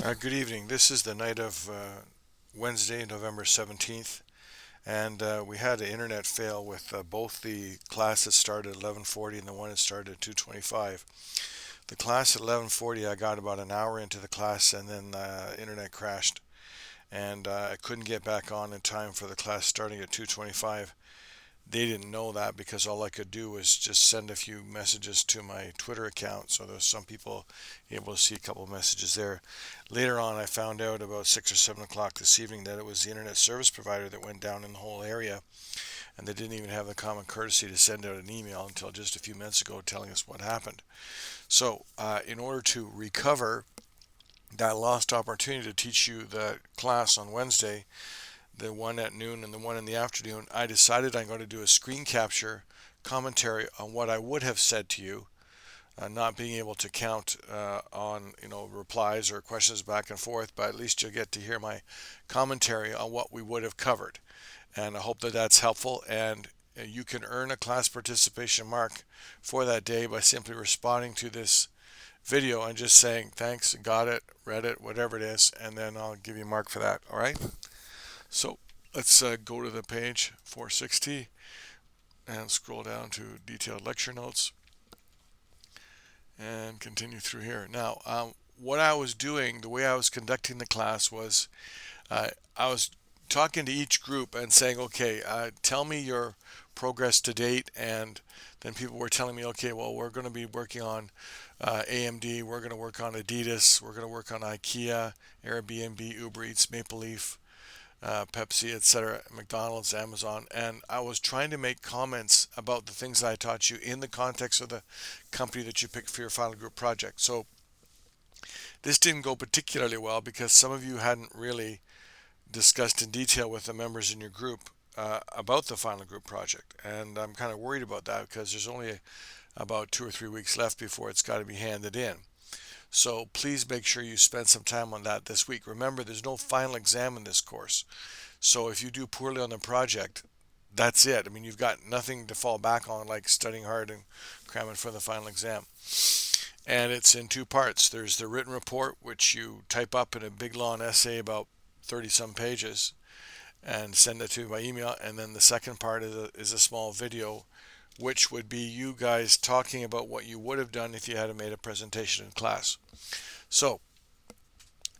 Good evening. This is the night of Wednesday, November 17th, and we had an internet fail with both the class that started at 11:40 and the one that started at 2:25. The class at 11:40, I got about an hour into the class, and then internet crashed, and I couldn't get back on in time for the class starting at 2:25. They didn't know that because all I could do was just send a few messages to my Twitter account. So there's some people able to see a couple of messages there. Later on, I found out about 6 or 7 o'clock this evening that it was the internet service provider that went down in the whole area, and they didn't even have the common courtesy to send out an email until just a few minutes ago telling us what happened. So, in order to recover that lost opportunity to teach you the class on Wednesday, the one at noon and the one in the afternoon, I decided I'm going to do a screen capture commentary on what I would have said to you, not being able to count on replies or questions back and forth, but at least you'll get to hear my commentary on what we would have covered. And I hope that that's helpful. And you can earn a class participation mark for that day by simply responding to this video and just saying thanks, got it, read it, whatever it is, and then I'll give you a mark for that. All right. So let's go to the page 460 and scroll down to detailed lecture notes and continue through here. Now, what I was doing, the way I was conducting the class was I was talking to each group and saying, okay, tell me your progress to date. And then people were telling me, okay, well, we're going to be working on AMD, we're going to work on Adidas, we're going to work on IKEA, Airbnb, Uber Eats, Maple Leaf, Pepsi, etc., McDonald's, Amazon, and I was trying to make comments about the things that I taught you in the context of the company that you picked for your final group project. So this didn't go particularly well because some of you hadn't really discussed in detail with the members in your group about the final group project, and I'm kind of worried about that because there's only about 2 or 3 weeks left before it's got to be handed in. So please make sure you spend some time on that this week. Remember, there's no final exam in this course. So if you do poorly on the project, that's it. I mean, you've got nothing to fall back on like studying hard and cramming for the final exam. And it's in two parts. There's the written report, which you type up in a big long essay about 30 some pages and send it to me by email. And then the second part is a small video, which would be you guys talking about what you would have done if you had made a presentation in class. So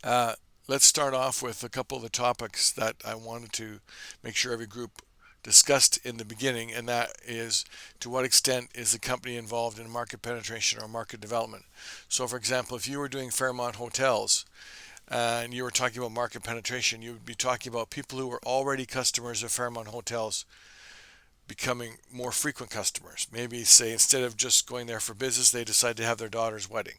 let's start off with a couple of the topics that I wanted to make sure every group discussed in the beginning, and that is to what extent is the company involved in market penetration or market development. So for example, if you were doing Fairmont Hotels and you were talking about market penetration, you would be talking about people who were already customers of Fairmont Hotels becoming more frequent customers. Maybe say instead of just going there for business, they decide to have their daughter's wedding.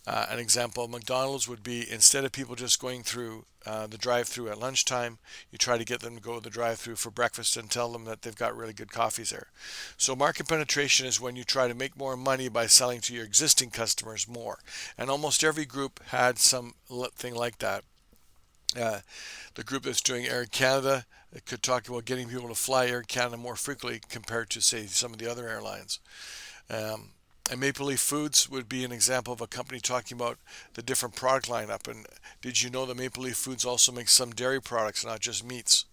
An example of McDonald's would be instead of people just going through the drive-through at lunchtime, you try to get them to go to the drive-through for breakfast and tell them that they've got really good coffees there. So market penetration is when you try to make more money by selling to your existing customers more. And almost every group had something like that. The group that's doing Air Canada could talk about getting people to fly Air Canada more frequently compared to, say, some of the other airlines. And Maple Leaf Foods would be an example of a company talking about the different product lineup. And did you know that Maple Leaf Foods also makes some dairy products, not just meats?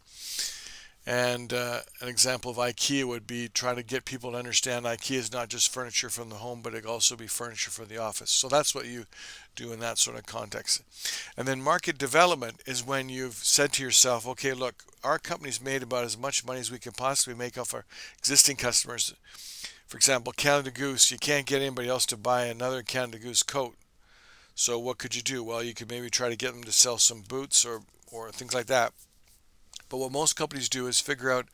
And an example of IKEA would be trying to get people to understand IKEA is not just furniture from the home, but it can also be furniture for the office. So that's what you do in that sort of context. And then market development is when you've said to yourself, okay, look, our company's made about as much money as we can possibly make off our existing customers. For example, Canada Goose, you can't get anybody else to buy another Canada Goose coat. So what could you do? Well, you could maybe try to get them to sell some boots or things like that. But what most companies do is figure out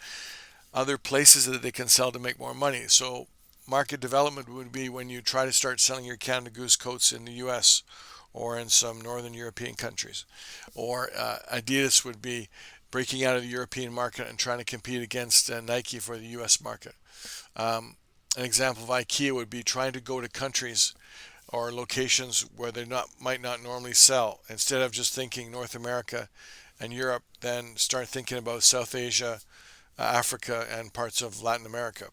other places that they can sell to make more money. So market development would be when you try to start selling your Canada Goose coats in the US or in some northern European countries. Or Adidas would be breaking out of the European market and trying to compete against Nike for the US market. An example of IKEA would be trying to go to countries or locations where they might not normally sell. Instead of just thinking North America and Europe, then start thinking about South Asia, Africa, and parts of Latin America.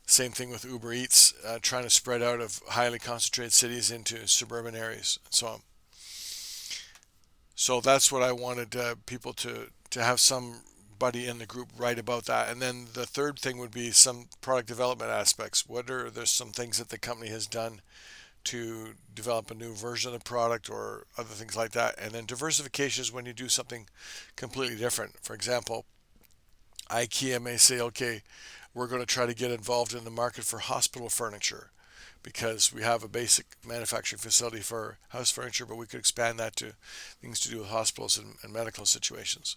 Same thing with Uber Eats, trying to spread out of highly concentrated cities into suburban areas, and so on. So that's what I wanted people to have somebody in the group write about that. And then the third thing would be some product development aspects. What are there's some things that the company has done to develop a new version of the product or other things like that. And then diversification is when you do something completely different. For example, IKEA may say, okay, we're going to try to get involved in the market for hospital furniture because we have a basic manufacturing facility for house furniture, but we could expand that to things to do with hospitals and medical situations.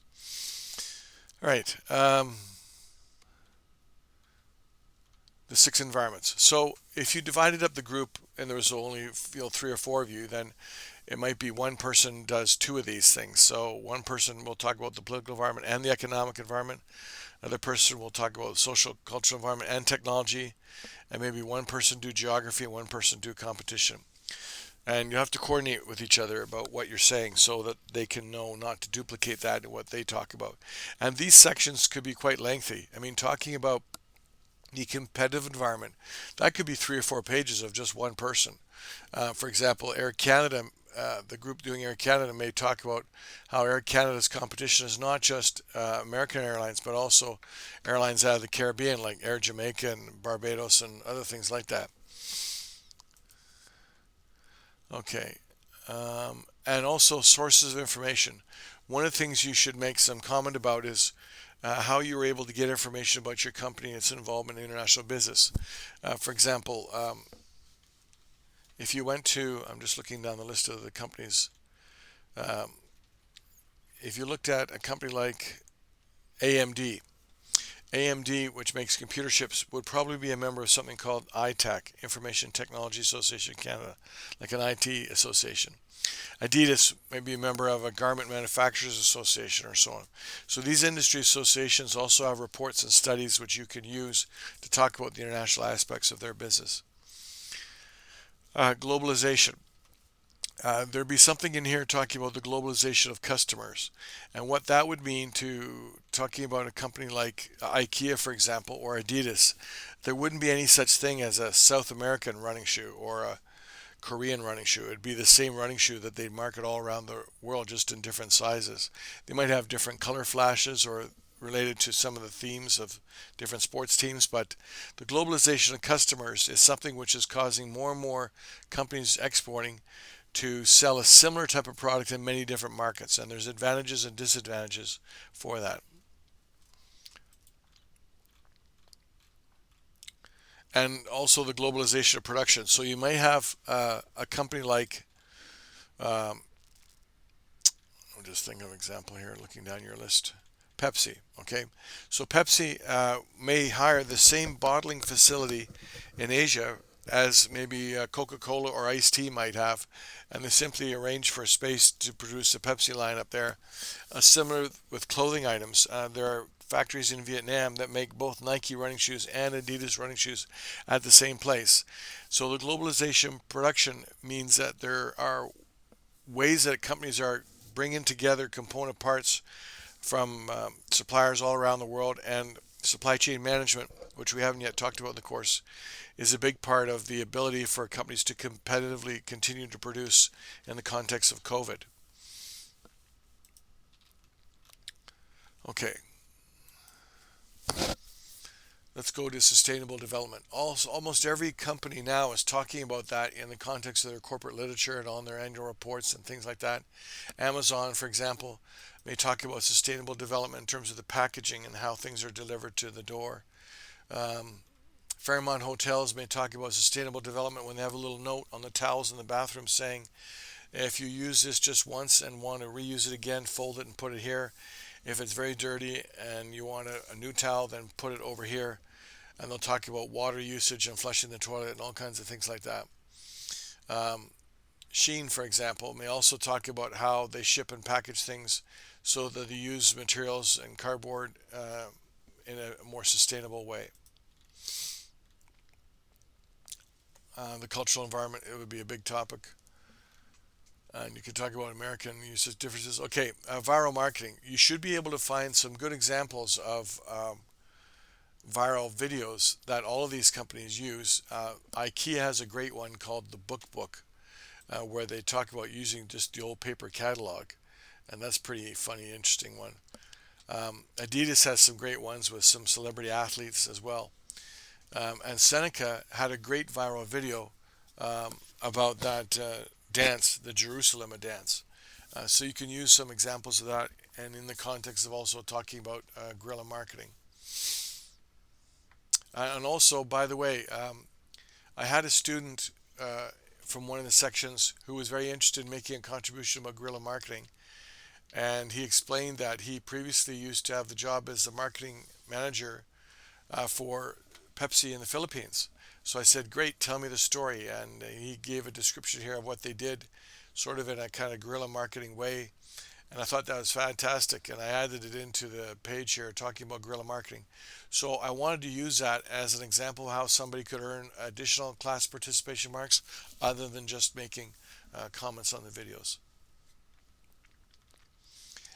All right, the 6 environments. So if you divided up the group and there was only 3 or 4 of you, then it might be one person does 2 of these things. So one person will talk about the political environment and the economic environment. Another person will talk about the social, cultural environment and technology. And maybe one person do geography and one person do competition. And you have to coordinate with each other about what you're saying so that they can know not to duplicate that in what they talk about. And these sections could be quite lengthy. I mean, talking about the competitive environment, that could be 3 or 4 pages of just one person. For example, Air Canada, the group doing Air Canada may talk about how Air Canada's competition is not just American Airlines, but also airlines out of the Caribbean like Air Jamaica and Barbados and other things like that. Okay. And also sources of information. One of the things you should make some comment about is how you were able to get information about your company and its involvement in international business. For example, if you went to, I'm just looking down the list of the companies, um, if you looked at a company like AMD, AMD, which makes computer chips, would probably be a member of something called ITAC, Information Technology Association of Canada, like an IT association. Adidas may be a member of a Garment Manufacturers Association or so on. So these industry associations also have reports and studies which you can use to talk about the international aspects of their business. Globalization. There'd be something in here talking about the globalization of customers and what that would mean to talking about a company like IKEA, for example, or Adidas. There wouldn't be any such thing as a South American running shoe or a Korean running shoe. It'd be the same running shoe that they market all around the world, just in different sizes. They might have different color flashes or related to some of the themes of different sports teams, but the globalization of customers is something which is causing more and more companies exporting to sell a similar type of product in many different markets, and there's advantages and disadvantages for that. And also the globalization of production. So you may have a company like, um, I'm just thinking of an example here, looking down your list. Pepsi. Okay, so Pepsi may hire the same bottling facility in Asia as maybe Coca-Cola or iced tea might have, and they simply arrange for space to produce a Pepsi line up there. Similar with clothing items, there are factories in Vietnam that make both Nike running shoes and Adidas running shoes at the same place. So the globalization production means that there are ways that companies are bringing together component parts from suppliers all around the world, and supply chain management, which we haven't yet talked about in the course, is a big part of the ability for companies to competitively continue to produce in the context of COVID. Okay, let's go to sustainable development. Almost every company now is talking about that in the context of their corporate literature and on their annual reports and things like that. Amazon, for example, may talk about sustainable development in terms of the packaging and how things are delivered to the door. Um, Fairmont Hotels may talk about sustainable development when they have a little note on the towels in the bathroom saying, if you use this just once and want to reuse it again, fold it and put it here. If it's very dirty and you want a new towel, then put it over here. And they'll talk about water usage and flushing the toilet and all kinds of things like that. Um, Sheen, for example, may also talk about how they ship and package things so that they use materials and cardboard in a more sustainable way. The cultural environment, it would be a big topic. And you could talk about American usage differences. Okay, viral marketing. You should be able to find some good examples of viral videos that all of these companies use. IKEA has a great one called the Book, where they talk about using just the old paper catalog. and that's pretty funny, interesting one. Adidas has some great ones with some celebrity athletes as well. And Seneca had a great viral video about that dance, the Jerusalem dance. So you can use some examples of that, and in the context of also talking about guerrilla marketing. And also, by the way, I had a student from one of the sections who was very interested in making a contribution about guerrilla marketing. And he explained that he previously used to have the job as the marketing manager for Pepsi in the Philippines. So I said, great, tell me the story. And he gave a description here of what they did, sort of in a kind of guerrilla marketing way. And I thought that was fantastic. And I added it into the page here talking about guerrilla marketing. So I wanted to use that as an example of how somebody could earn additional class participation marks other than just making comments on the videos.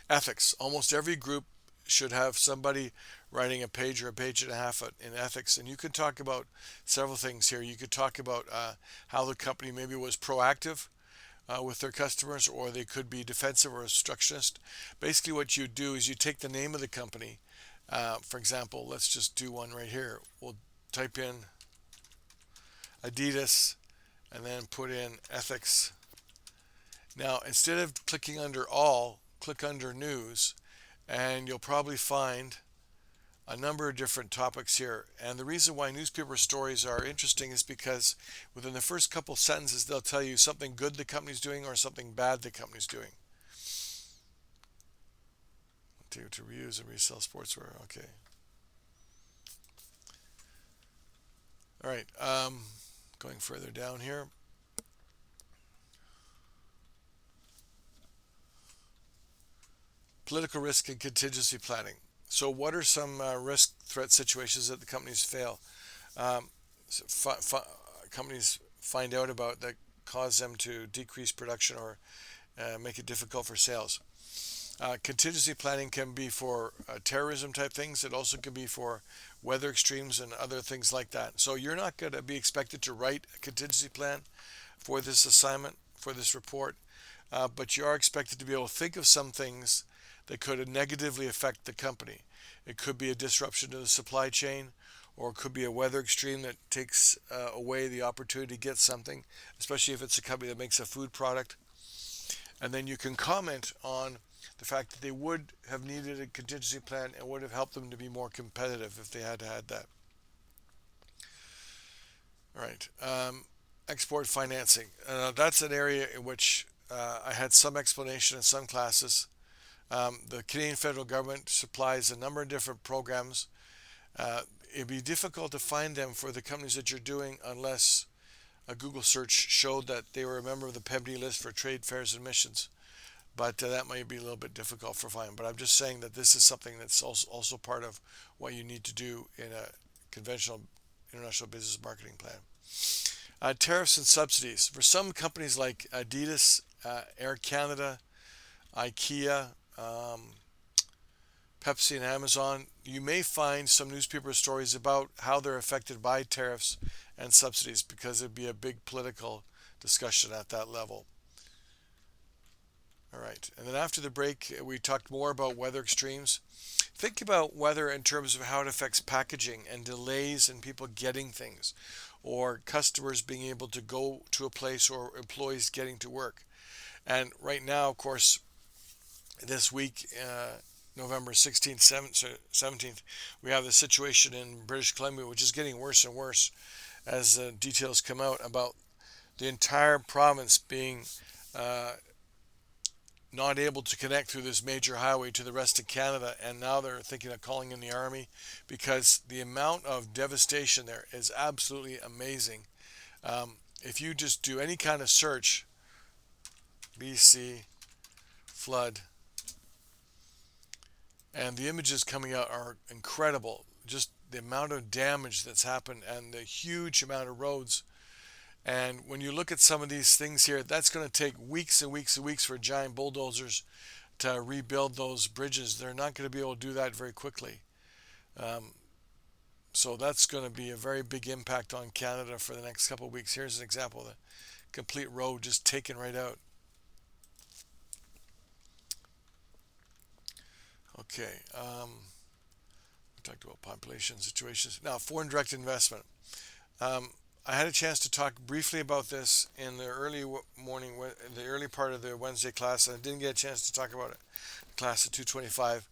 Ethics. Almost every group should have somebody writing a page or a page and a half in ethics. And you can talk about several things here. You could talk about how the company maybe was proactive with their customers, or they could be defensive or obstructionist. Basically, what you do is you take the name of the company. For example, let's just do one right here. We'll type in Adidas and then put in ethics. Now, instead of clicking under all, click under news, and you'll probably find a number of different topics here. And the reason why newspaper stories are interesting is because within the first couple sentences, they'll tell you something good the company's doing or something bad the company's doing. To reuse and resell sportswear. Okay. All right. Going further down here. Political risk and contingency planning. So what are some risk threat situations that the companies fail? Companies find out about that cause them to decrease production or make it difficult for sales. Contingency planning can be for terrorism type things. It also can be for weather extremes and other things like that. So you're not going to be expected to write a contingency plan for this assignment, for this report, but you are expected to be able to think of some things that could negatively affect the company. It could be a disruption to the supply chain, or it could be a weather extreme that takes away the opportunity to get something, especially if it's a company that makes a food product. And then you can comment on the fact that they would have needed a contingency plan and would have helped them to be more competitive if they had had that. All right. Export financing. That's an area in which I had some explanation in some classes. The Canadian federal government supplies a number of different programs. It'd be difficult to find them for the companies that you're doing unless a Google search showed that they were a member of the PEMD list for trade fairs and missions. But that might be a little bit difficult for finding. But I'm just saying that this is something that's also part of what you need to do in a conventional international business marketing plan. Tariffs and subsidies. For some companies like Adidas, Air Canada, IKEA, Pepsi and Amazon, you may find some newspaper stories about how they're affected by tariffs and subsidies, because it'd be a big political discussion at that level. All right, and then after the break, we talked more about weather extremes. Think about weather in terms of how it affects packaging and delays in people getting things, or customers being able to go to a place, or employees getting to work. And right now, of course, this week, November 16th, 17th, we have the situation in British Columbia, which is getting worse and worse as details come out about the entire province being not able to connect through this major highway to the rest of Canada, and now they're thinking of calling in the army because the amount of devastation there is absolutely amazing. If you just do any kind of search, BC flood, and the images coming out are incredible. Just the amount of damage that's happened and the huge amount of roads. And when you look at some of these things here, that's going to take weeks and weeks and weeks for giant bulldozers to rebuild those bridges. They're not going to be able to do that very quickly. So that's going to be a very big impact on Canada for the next couple of weeks. Here's an example of the complete road just taken right out. Okay. We talked about population situations. Now, foreign direct investment. Um, I had a chance to talk briefly about this in the early morning, the early part of the Wednesday class, and I didn't get a chance to talk about it. Class at 225.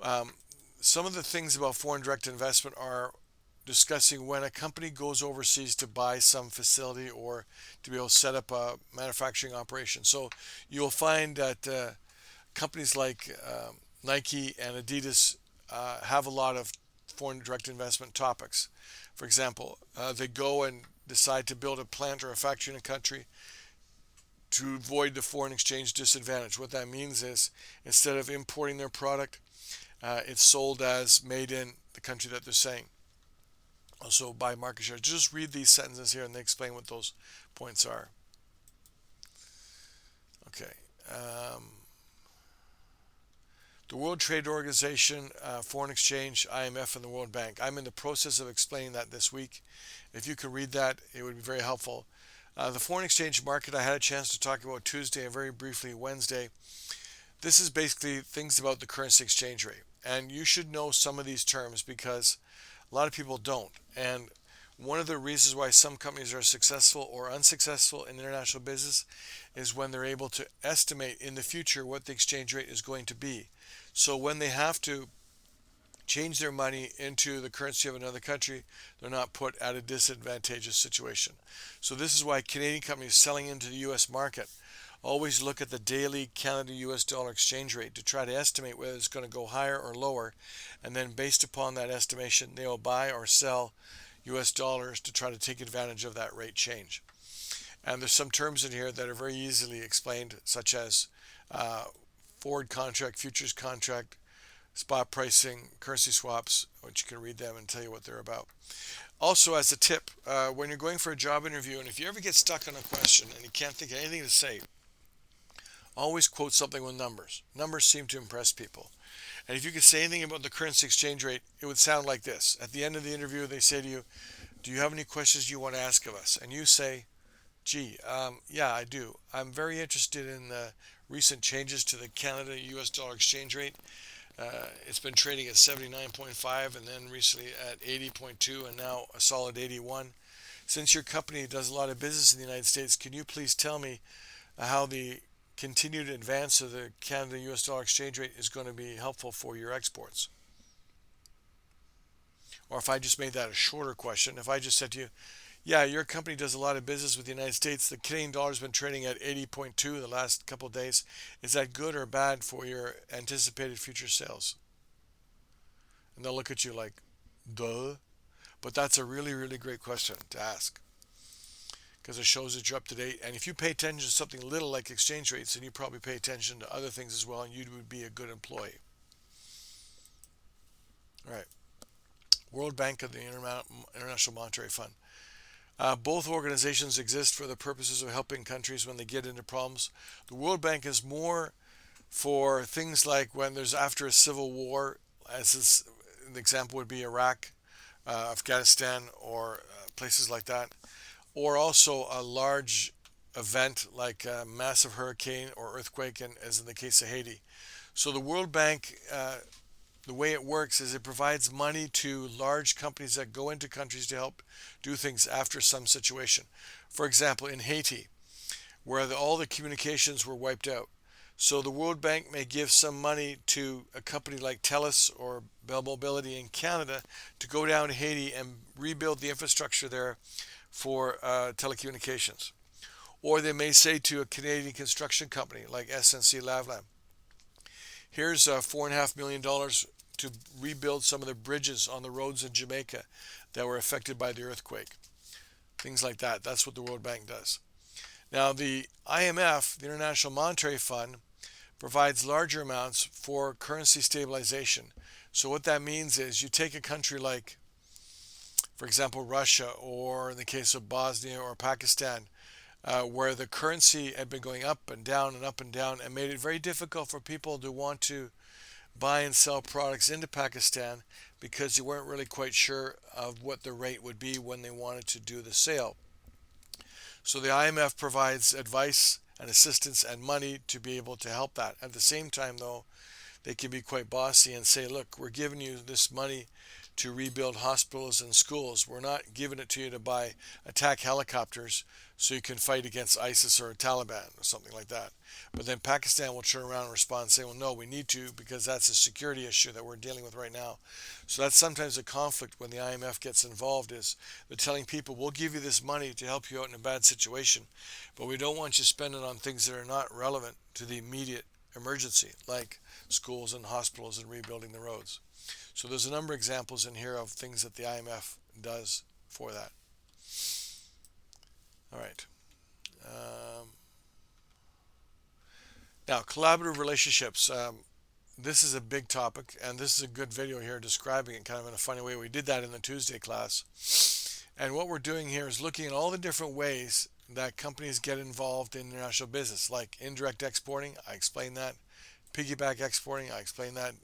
Um, some of the things about foreign direct investment are discussing when a company goes overseas to buy some facility or to be able to set up a manufacturing operation. So you'll find that companies like Nike and Adidas have a lot of foreign direct investment topics. For example, they go and decide to build a plant or a factory in a country to avoid the foreign exchange disadvantage. What that means is instead of importing their product, it's sold as made in the country that they're saying. Also, by market share. Just read these sentences here and they explain what those points are. Okay. The World Trade Organization, Foreign Exchange, IMF, and the World Bank. I'm in the process of explaining that this week. If you could read that, it would be very helpful. The foreign exchange market, I had a chance to talk about Tuesday and very briefly Wednesday. This is basically things about the currency exchange rate. And you should know some of these terms because a lot of people don't. And one of the reasons why some companies are successful or unsuccessful in international business is when they're able to estimate in the future what the exchange rate is going to be. So when they have to change their money into the currency of another country, they're not put at a disadvantageous situation. So this is why Canadian companies selling into the US market always look at the daily Canada US dollar exchange rate to try to estimate whether it's going to go higher or lower, and then based upon that estimation they will buy or sell US dollars to try to take advantage of that rate change. And there's some terms in here that are very easily explained, such as forward contract, futures contract, spot pricing, currency swaps, which you can read them and tell you what they're about. Also, as a tip, when you're going for a job interview, and if you ever get stuck on a question and you can't think of anything to say, always quote something with numbers. Numbers seem to impress people. And if you could say anything about the currency exchange rate, it would sound like this. At the end of the interview, they say to you, do you have any questions you want to ask of us? And you say, gee, yeah, I do. I'm very interested in the recent changes to the Canada US dollar exchange rate. It's been trading at 79.5 and then recently at 80.2 and now a solid 81. Since your company does a lot of business in the United States, can you please tell me how the continued advance of the Canada US dollar exchange rate is going to be helpful for your exports? Or if I just made that a shorter question, if I just said to you, yeah, your company does a lot of business with the United States. The Canadian dollar's been trading at 80.2 the last couple of days. Is that good or bad for your anticipated future sales? And they'll look at you like, duh. But that's a really, really great question to ask because it shows that you're up to date. And if you pay attention to something little like exchange rates, then you probably pay attention to other things as well, and you would be a good employee. All right. World Bank and the International Monetary Fund. Both organizations exist for the purposes of helping countries when they get into problems. The World Bank is more for things like when there's after a civil war, as an example would be Iraq, Afghanistan, or places like that, or also a large event like a massive hurricane or earthquake, as in the case of Haiti. So the World Bank, the way it works is it provides money to large companies that go into countries to help do things after some situation. For example, in Haiti, where all the communications were wiped out. So the World Bank may give some money to a company like TELUS or Bell Mobility in Canada to go down to Haiti and rebuild the infrastructure there for telecommunications. Or they may say to a Canadian construction company like SNC Lavalin, here's $4.5 million to rebuild some of the bridges on the roads in Jamaica that were affected by the earthquake. Things like that. That's what the World Bank does. Now, the IMF, the International Monetary Fund, provides larger amounts for currency stabilization. So what that means is you take a country like, for example, Russia, or in the case of Bosnia or Pakistan, where the currency had been going up and down and made it very difficult for people to want to buy and sell products into Pakistan because you weren't really quite sure of what the rate would be when they wanted to do the sale. So the IMF provides advice and assistance and money to be able to help that. At the same time, though, they can be quite bossy and say, look, we're giving you this money to rebuild hospitals and schools. We're not giving it to you to buy attack helicopters so you can fight against ISIS or Taliban or something like that. But then Pakistan will turn around and respond and say, well, no, we need to because that's a security issue that we're dealing with right now. So that's sometimes a conflict when the IMF gets involved, is they're telling people, we'll give you this money to help you out in a bad situation, but we don't want you spending on things that are not relevant to the immediate emergency, like schools and hospitals and rebuilding the roads. So there's a number of examples in here of things that the IMF does for that. All right. Now, collaborative relationships. This is a big topic, and this is a good video here describing it kind of in a funny way. We did that in the Tuesday class. And what we're doing here is looking at all the different ways that companies get involved in international business, like indirect exporting. I explained that. Piggyback exporting. I explained that.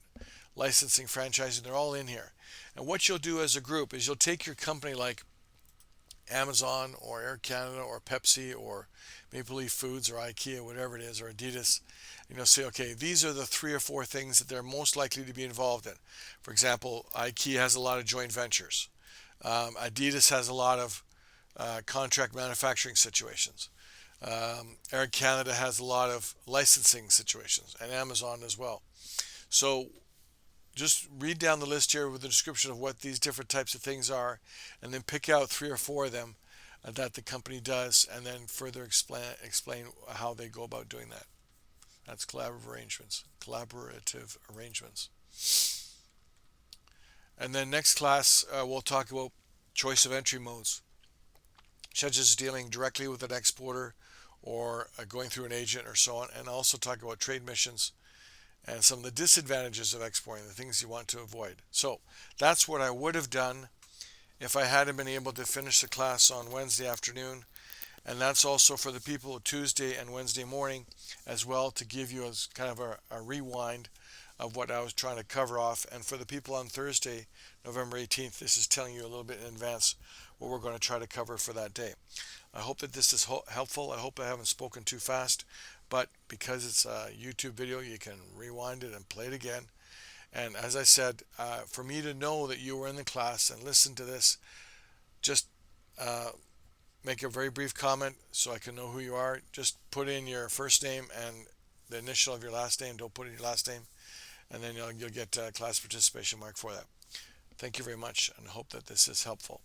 Licensing, franchising, they're all in here. And what you'll do as a group is you'll take your company like Amazon or Air Canada or Pepsi or Maple Leaf Foods or IKEA, whatever it is, or Adidas, and you'll say, okay, these are the 3 or 4 things that they're most likely to be involved in. For example, IKEA has a lot of joint ventures. Adidas has a lot of contract manufacturing situations. Air Canada has a lot of licensing situations, and Amazon as well. So just read down the list here with the description of what these different types of things are, and then pick out 3 or 4 of them that the company does, and then further explain how they go about doing that. That's collaborative arrangements. And then next class, we'll talk about choice of entry modes, such as dealing directly with an exporter or going through an agent or so on, and also talk about trade missions and some of the disadvantages of exporting, the things you want to avoid. So that's what I would have done if I hadn't been able to finish the class on Wednesday afternoon. And that's also for the people Tuesday and Wednesday morning as well, to give you as kind of a rewind of what I was trying to cover off. And for the people on Thursday, November 18th, this is telling you a little bit in advance what we're going to try to cover for that day. I hope that this is helpful. I hope I haven't spoken too fast, but because it's a YouTube video, you can rewind it and play it again. And as I said, for me to know that you were in the class and listen to this, just make a very brief comment so I can know who you are. Just put in your first name and the initial of your last name. Don't put in your last name, and then you'll get a class participation mark for that. Thank you very much, and hope that this is helpful.